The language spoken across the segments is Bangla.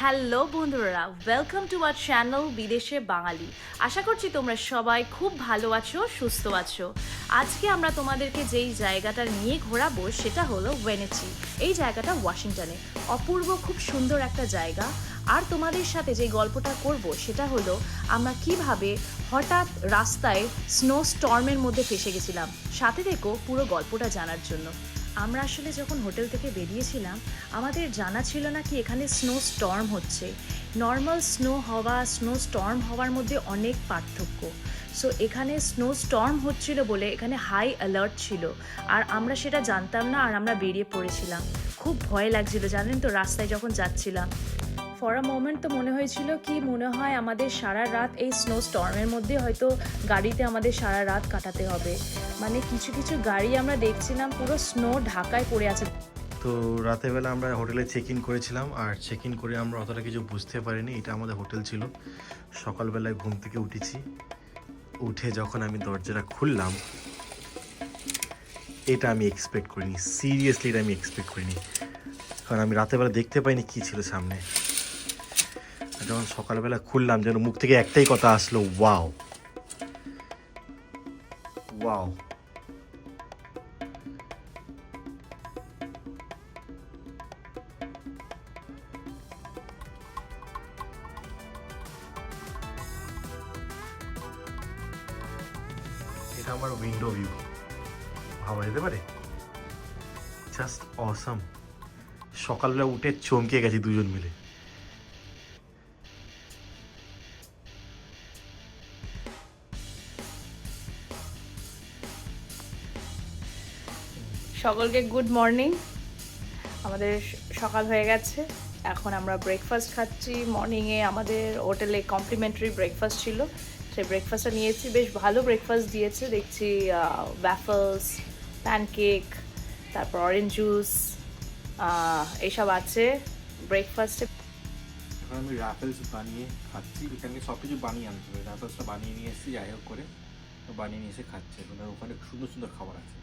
হ্যালো বন্ধুরা, ওয়েলকাম টু আওয়ার চ্যানেল বিদেশে বাঙালি। আশা করছি তোমরা সবাই খুব ভালো আছো, সুস্থ আছো। আজকে আমরা তোমাদেরকে যেই জায়গাটা নিয়ে ঘোরাবো সেটা হলো ভেনেচি। এই জায়গাটা ওয়াশিংটনে, অপূর্ব খুব সুন্দর একটা জায়গা। আর তোমাদের সাথে যে গল্পটা করব সেটা হলো আমরা কিভাবে হঠাৎ রাস্তায় স্নো স্টর্মের মধ্যে ফেসে গেছিলাম। সাথে থেকো পুরো গল্পটা জানার জন্য। আমরা আসলে যখন হোটেল থেকে বেরিয়েছিলাম আমাদের জানা ছিল না কি এখানে স্নো স্টর্ম হচ্ছে। নর্মাল স্নো হওয়া স্নো স্টর্ম হওয়ার মধ্যে অনেক পার্থক্য। সো এখানে স্নো স্টর্ম হচ্ছিল বলে এখানে হাই অ্যালার্ট ছিল, আর আমরা সেটা জানতাম না, আর আমরা বেরিয়ে পড়েছিলাম। খুব ভয় লাগছিল জানেন তো রাস্তায় যখন যাচ্ছিলাম। ফর আ মোমেন্ট তো মনে হয়েছিল কি মনে হয় আমাদের সারা রাত এই স্নো স্টর্মের মধ্যে হয়তো গাড়িতে আমাদের সারা রাত কাটাতে হবে। মানে কিছু কিছু গাড়ি আমরা দেখছিলাম পুরো স্নো ঢাকায় পড়ে আছে। তো রাতের বেলা আমরা হোটেলে চেক ইন করেছিলাম, আর চেক ইন করে আমরা অতটা কিছু বুঝতে পারিনি এটা আমাদের হোটেল ছিল। সকালবেলায় ঘুম থেকে উঠেছি, উঠে যখন আমি দরজাটা খুললাম এটা আমি এক্সপেক্ট করিনি, সিরিয়াসলি এটা আমি এক্সপেক্ট করিনি, কারণ আমি রাতের বেলা দেখতে পাইনি কী ছিল সামনে। আর যখন সকালবেলা খুললাম যেন মুখ থেকে একটাই কথা আসলো, ওয়াও ওয়াও। এটা আমার উইন্ডো ভিউ, ভাবা যেতে পারে, জাস্ট অসাম। সকালবেলা উঠে চমকে গেছি দুজন মিলে। সকলকে গুড মর্নিং। আমাদের সকাল হয়ে গেছে, এখন আমরা ব্রেকফাস্ট খাচ্ছি। মর্নিংয়ে আমাদের হোটেলে কমপ্লিমেন্টারি ব্রেকফাস্ট ছিল, সেই ব্রেকফাস্টটা নিয়েছি। বেশ ভালো ব্রেকফাস্ট দিয়েছে দেখছি, ওয়াফলস, প্যানকেক, তারপর অরেঞ্জ জুস, এইসব আছে ব্রেকফাস্টে। এখন আমি রাফেলস বানিয়ে খাচ্ছি, এখানে সব কিছু বানিয়ে আনতে হবে। রাফেলসটা বানিয়ে নিয়ে এসেছি, যাই হোক করে বানিয়ে নিয়ে এসে খাচ্ছে। ওখানে সুন্দর সুন্দর খাবার আছে।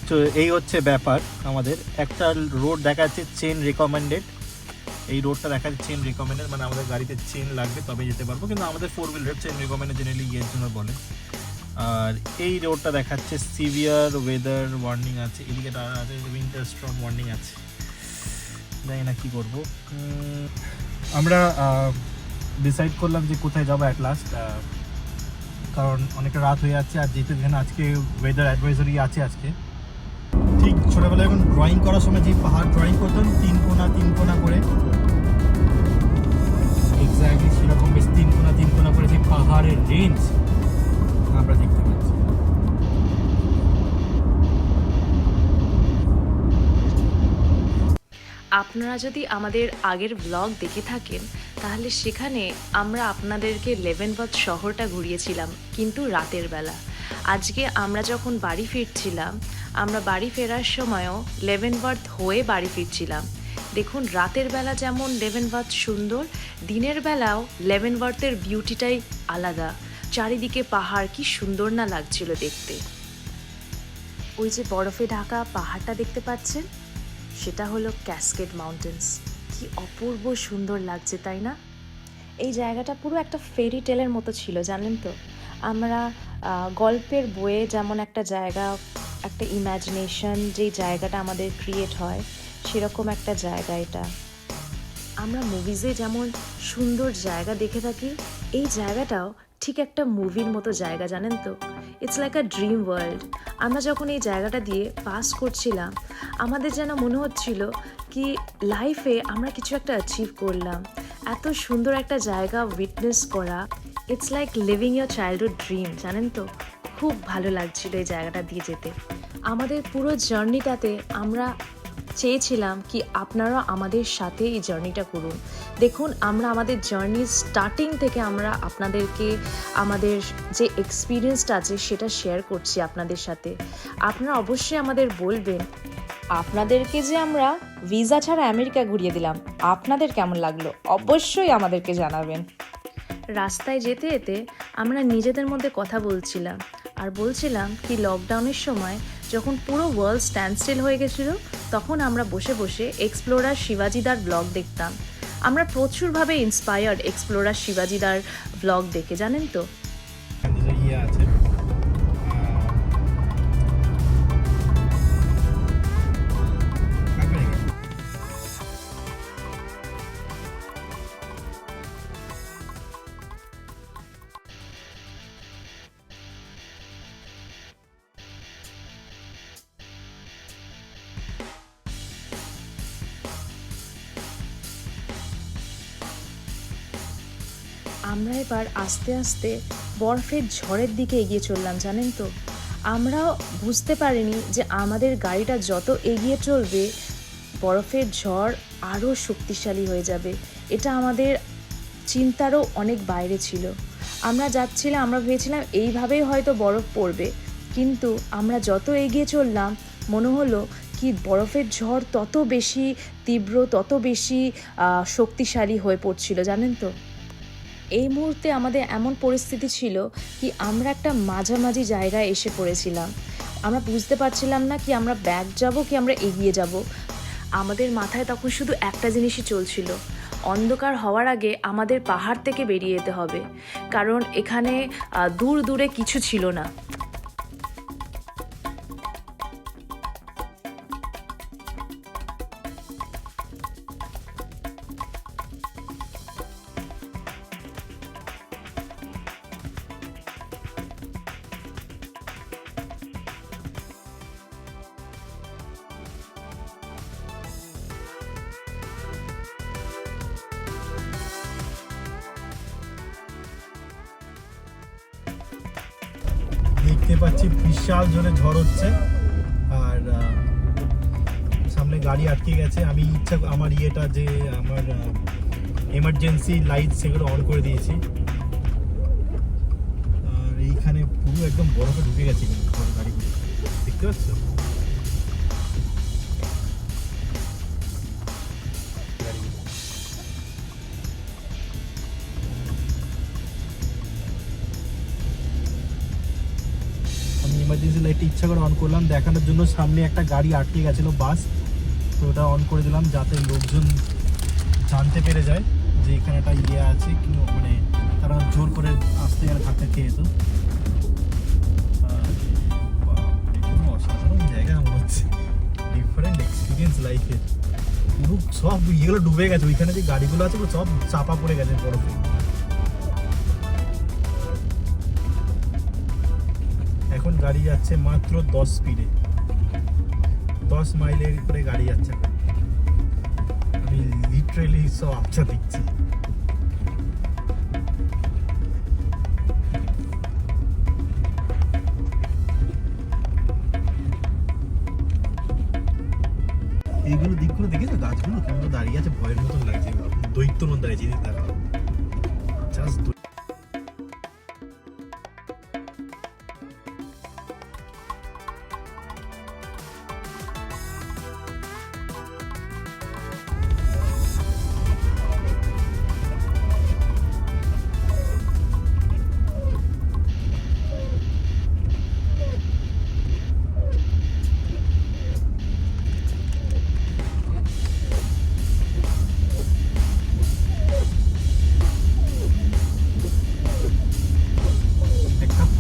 তো এই হচ্ছে ব্যাপার। আমাদের একটা রোড দেখাচ্ছে চেন রেকমেন্ডেড, এই রোডটা দেখাচ্ছে চেন রেকমেন্ডেড, মানে আমাদের গাড়িতে চেন লাগবে তবে যেতে পারবো, কিন্তু আমাদের 4 হুইলার চেন রেকমেন্ডেড জেনারেলি ইয়ের জন্য বলে। আর এই রোডটা দেখাচ্ছে সিভিয়ার ওয়েদার ওয়ার্নিং আছে, এদিকে আছে উইন্টার স্টর্ম ওয়ার্নিং আছে। জানি না কী করবো। আমরা ডিসাইড করলাম যে কোথায় যাবো অ্যাট লাস্ট, কারণ অনেকটা রাত হয়ে যাচ্ছে। আর যেহেতু এখানে আজকে ওয়েদার অ্যাডভাইজারি আছে আজকে, ঠিক ছোটোবেলায় এখন ড্রয়িং করার সময় যে পাহাড় ড্রয়িং করতাম তিন কোনা করে, এক্স্যাক্টলি সেরকম বেশ তিন কোনা করে যে পাহাড়ের রেঞ্জ আমরা দেখতে পাচ্ছি। আপনারা যদি আমাদের আগের ব্লগ দেখে থাকেন তাহলে সেখানে আমরা আপনাদেরকে লেভেনওয়ার্থ শহরটা ঘুরিয়েছিলাম, কিন্তু রাতের বেলা। আজকে আমরা যখন বাড়ি ফিরছিলাম, আমরা বাড়ি ফেরার সময়ও লেভেনওয়ার্থ হয়ে বাড়ি ফিরছিলাম। দেখুন রাতের বেলা যেমন লেভেনওয়ার্থ সুন্দর, দিনের বেলাও লেভেনওয়ার্থের বিউটিটাই আলাদা। চারিদিকে পাহাড়, কি সুন্দর না লাগছিল দেখতে। ওই যে বরফে ঢাকা পাহাড়টা দেখতে পাচ্ছেন, সেটা হলো ক্যাসকেড মাউন্টেন্স। কি অপূর্ব সুন্দর লাগছে তাই না? এই জায়গাটা পুরো একটা ফেরি টেলের মতো ছিল জানেন তো। আমরা গল্পের বইয়ে যেমন একটা জায়গা, একটা ইম্যাজিনেশন, যেই জায়গাটা আমাদের ক্রিয়েট হয়, সেরকম একটা জায়গা এটা। আমরা মুভিজে যেমন সুন্দর জায়গা দেখে থাকি, এই জায়গাটাও ঠিক একটা মুভির মতো জায়গা জানেন তো। It's like a dream world. আমরা যখন এই জায়গাটা দিয়ে পাস করছিলাম আমাদের যেন মনে হচ্ছিল কি লাইফে আমরা কিছু একটা অ্যাচিভ করলাম। এত সুন্দর একটা জায়গা উইটনেস করা, it's like living your childhood dream জানেন তো। খুব ভালো লাগছিল এই জায়গাটা দিয়ে যেতে। আমাদের পুরো জার্নিটাতে আমরা চেয়েছিলাম কি আপনারা আমাদের সাথে এই জার্নিটা করুন। দেখুন আমরা আমাদের জার্নির স্টার্টিং থেকে আমরা আপনাদেরকে আমাদের যে এক্সপিরিয়েন্সটা আছে সেটা শেয়ার করছি আপনাদের সাথে। আপনারা অবশ্যই আমাদের বলবেন আপনাদেরকে যে আমরা ভিসা ছাড়া আমেরিকা ঘুরিয়ে দিলাম, আপনাদের কেমন লাগলো অবশ্যই আমাদেরকে জানাবেন। রাস্তায় যেতে যেতে আমরা নিজেদের মধ্যে কথা বলছিলাম, আর বলছিলাম কি লকডাউনের সময় যখন পুরো ওয়ার্ল্ড স্ট্যান্ডস্টিল হয়ে গেছিল, তখন আমরা বসে বসে এক্সপ্লোরার শিবাজিদার ব্লগ দেখতাম। আমরা প্রচুরভাবে ইন্সপায়ার্ড এক্সপ্লোরার শিবাজিদার ব্লগ দেখে, জানেন তো। ইয়ে আছে আমরা এবার আস্তে আস্তে বরফের ঝড়ের দিকে এগিয়ে চললাম, জানেন তো। আমরা বুঝতে পারিনি যে আমাদের গাড়িটা যত এগিয়ে চলবে বরফের ঝড় আরও শক্তিশালী হয়ে যাবে। এটা আমাদের চিন্তারও অনেক বাইরে ছিল। আমরা যাচ্ছিলাম, আমরা ভেবেছিলাম এইভাবেই হয়তো বরফ পড়বে, কিন্তু আমরা যত এগিয়ে চললাম মনে হলো কি বরফের ঝড় তত বেশি তীব্র, তত বেশি শক্তিশালী হয়ে পড়ছিল, জানেন তো। এই মুহূর্তে আমাদের এমন পরিস্থিতি ছিল কি আমরা একটা মাঝামাঝি জায়গায় এসে পড়েছিলাম। আমরা বুঝতে পারছিলাম না কি আমরা ব্যাক যাব কি আমরা এগিয়ে যাব। আমাদের মাথায় তখন শুধু একটা জিনিসই চলছিল, অন্ধকার হওয়ার আগে আমাদের পাহাড় থেকে বেরিয়ে যেতে হবে, কারণ এখানে দূর দূরে কিছু ছিল না। দেখতে পাচ্ছি বিশাল জোরে ঝড় হচ্ছে, আর সামনে গাড়ি আটকে গেছে। আমি আমার ইয়েটা যে আমার এমার্জেন্সি লাইট সেগুলো অন করে দিয়েছি, আর এইখানে পুরো একদম বরফে ঢুকে গেছে গাড়িগুলো, দেখতে পাচ্ছ। আমি ইমার্জেন্সি লাইটটা ইচ্ছা করে অন করলাম দেখানোর জন্য, সামনে একটা গাড়ি আটকে গেছিলো বাস, তো ওটা অন করে দিলাম যাতে লোকজন জানতে পেরে যায় যে এখানে একটা ইয়ে আছে, কিন্তু মানে তারা জোর করে আসতে গেলে ধাক্কা খেয়ে যেত। অসাধারণ জায়গা মনে হচ্ছে, ডিফারেন্ট এক্সপিরিয়েন্স লাইফের। পুরো সব ইয়েগুলো ডুবে গেছে, ওইখানে যে গাড়িগুলো আছে পুরো সব চাপা পড়ে গেছে বরফে। এখন গাড়ি যাচ্ছে মাত্র 10 স্পিডে, 10 মাইলের উপরে গাড়ি যাচ্ছে। আমি লিটারেলি সব আচ্ছা দেখছি। এইগুলো দিকগুলো দেখেছো, গাছগুলো কেমন দাঁড়িয়ে আছে, ভয়ের মতন লাগছে, দৈত্যর মধ্যে দাঁড়িয়েছে। দেখাও জাস্ট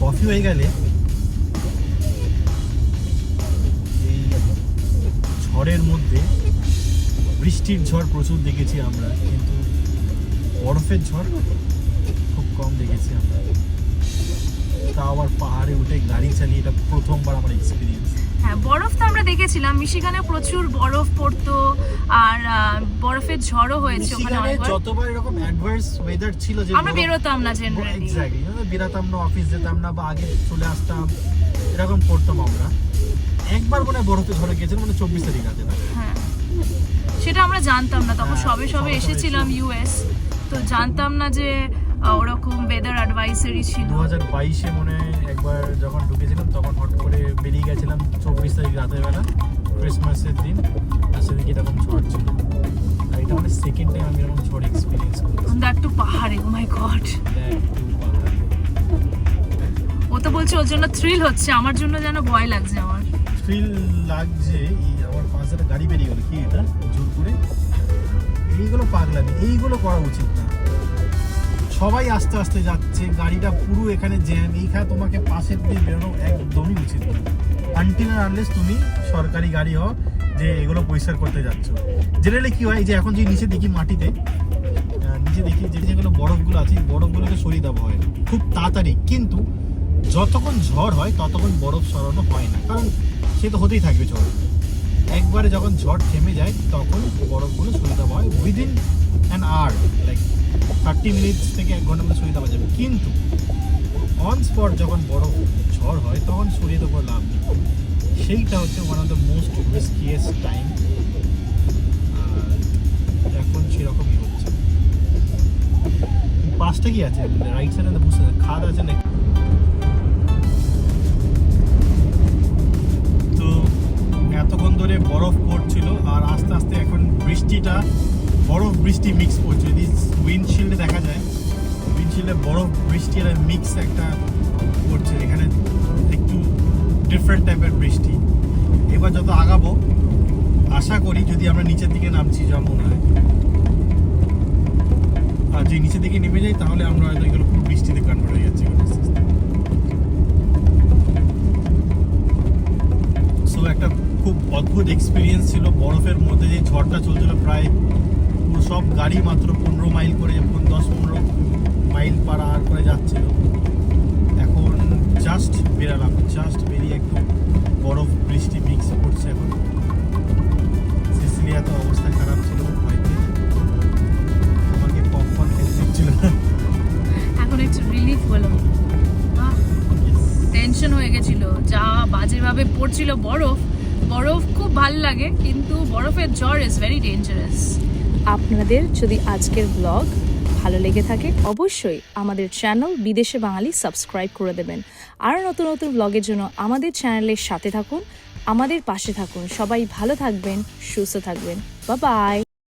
কফি হয়ে গেলে এই ঝড়ের মধ্যে, বৃষ্টির ঝড় প্রচুর দেখেছি আমরা, কিন্তু বরফের ঝড় খুব কম দেখেছি আমরা। তা আবার পাহাড়ে উঠে গাড়ি চালিয়ে, এটা প্রথমবার আমার এক্সপিরিয়েন্স। হ্যাঁ, বরফ তো আমরা দেখেছিলাম, মিশিগানে প্রচুর বরফ পড়তো, আর বরফের ঝড়ও হয়েছে ওখানে অনেকবার। যতবার এরকম অ্যাডভার্স ওয়েদার ছিল যে আমরা বেরোতাম না জেনারেলি, এক্স্যাক্টলি বেরোতাম না, অফিস যেতাম না, বা আগে চলে আসতাম, এরকম করতাম আমরা। একবার মনে হয় বরফে ঝড়ে গেছিলাম, মানে 24 তারিখ রাতে। হ্যাঁ, সেটা আমরা জানতাম না তখন, সবে সবে এসেছিলাম ইউএস, তো জানতাম না যে ওরকম ওয়েদার অ্যাডভাইসারি ছিল। 2022-এ মনে হয় একবার যখন ঢুকেছিলাম, তখন হট করে বেরিয়ে গেছিলাম 24 তারিখ রাতের বেলা, ক্রিসমাসের দিন, আর সেদিকে এরকম ঝড় ছিল। আর এটা মানে সেকেন্ড টাইম আমি এরকম ঝড় এক্সপিরিয়েন্স করছি, দ্যাট টু পাহাড়ে। ও মাই গড, ও তো বলছে ওর জন্য থ্রিল হচ্ছে, আমার জন্য যেন ভয় লাগছে। আমার থ্রিল লাগছে। এই আমার পাশে একটা গাড়ি বেরিয়ে গেল, কি এটা জোর করে, এইগুলো পাগলামি, এইগুলো করা উচিত না। সবাই আস্তে আস্তে যাচ্ছে, গাড়িটা পুরো এখানে জ্যাম, এইখানে তোমাকে পাশের দিয়ে বেরোনো একদমই উচিত না, আনটিল আর আনলেস তুমি সরকারি গাড়ি হও যে এগুলো পরিষ্কার করতে যাচ্ছ। জেনারেলি কি হয়, যে এখন যে নিচে দেখি মাটিতে, নিচে দেখি যেগুলো বরফগুলো আছে, বরফগুলোকে সরিয়ে দেওয়া হয় খুব তাড়াতাড়ি, কিন্তু যতক্ষণ ঝড় হয় ততক্ষণ বরফ সরানো হয় না, কারণ সে তো হতেই থাকবে ঝড়। একবারে যখন ঝড় থেমে যায় তখন বরফগুলো সরিয়ে দেওয়া হয় within an hour, like 30 minutes থেকে 1 ঘন্টার মধ্যে সরিয়ে দেওয়া যাবে। কিন্তু অন স্পট যখন বরফ ঝড় হয় তখন সরিয়ে দেওয়ার লাভ নেই, সেইটা হচ্ছে one of the most riskiest time. এখন সেরকমই হচ্ছে। পাশটা কি আছে, রাইট সাইডে বুঝতে খাদ আছে নাকি? তো এতক্ষণ ধরে বরফ পড়ছিল, আর আস্তে আস্তে এখন বৃষ্টিটা বরফ বৃষ্টি মিক্স করছে। যদি উইন্ডশিল্ডে দেখা যায়, উইন্ডশিল্ডে বরফ বৃষ্টি আর মিক্স একটা করছে, এখানে একটু ডিফারেন্ট টাইপের বৃষ্টি। এবার যত আগাবো আশা করি যদি আমরা নিচের দিকে নামছি যা মনে হয়, আর যদি নিচের দিকে নেমে যাই তাহলে আমরা হয়তো এগুলো খুব বৃষ্টিতে কনভার্ট হয়ে যাচ্ছে। সো একটা খুব অদ্ভুত এক্সপিরিয়েন্স ছিল। বরফের মধ্যে যে ঝড়টা চলছিল, প্রায় পুরো সব গাড়ি মাত্র 15 মাইল করে, 10-15 মাইল পার আওয়ার করে যাচ্ছিল। এখন জাস্ট বেরালাম, জাস্ট বেরিয়ে একটু বরফ বৃষ্টি মিক্স করছে। এখন সিসিলিয়া তো অবস্থা খারাপ ছিল, হয়তো আমাকে পপকর্ন খেতে দিচ্ছিল না। এখন একটু রিলিফ হলো, টেনশন হয়ে গেছিল, যা বাজেভাবে পড়ছিল বরফ। বরফ খুব ভাল লাগে, কিন্তু বরফের জ্বর ইজ ভেরি ডেঞ্জারাস। আপনাদের যদি আজকের ব্লগ ভালো লেগে থাকে অবশ্যই আমাদের চ্যানেল বিদেশে বাঙালি সাবস্ক্রাইব করে দেবেন। আর নতুন নতুন ব্লগের জন্য আমাদের চ্যানেলের সাথে থাকুন, আমাদের পাশে থাকুন। সবাই ভালো থাকবেন, সুস্থ থাকবেন। Bye bye.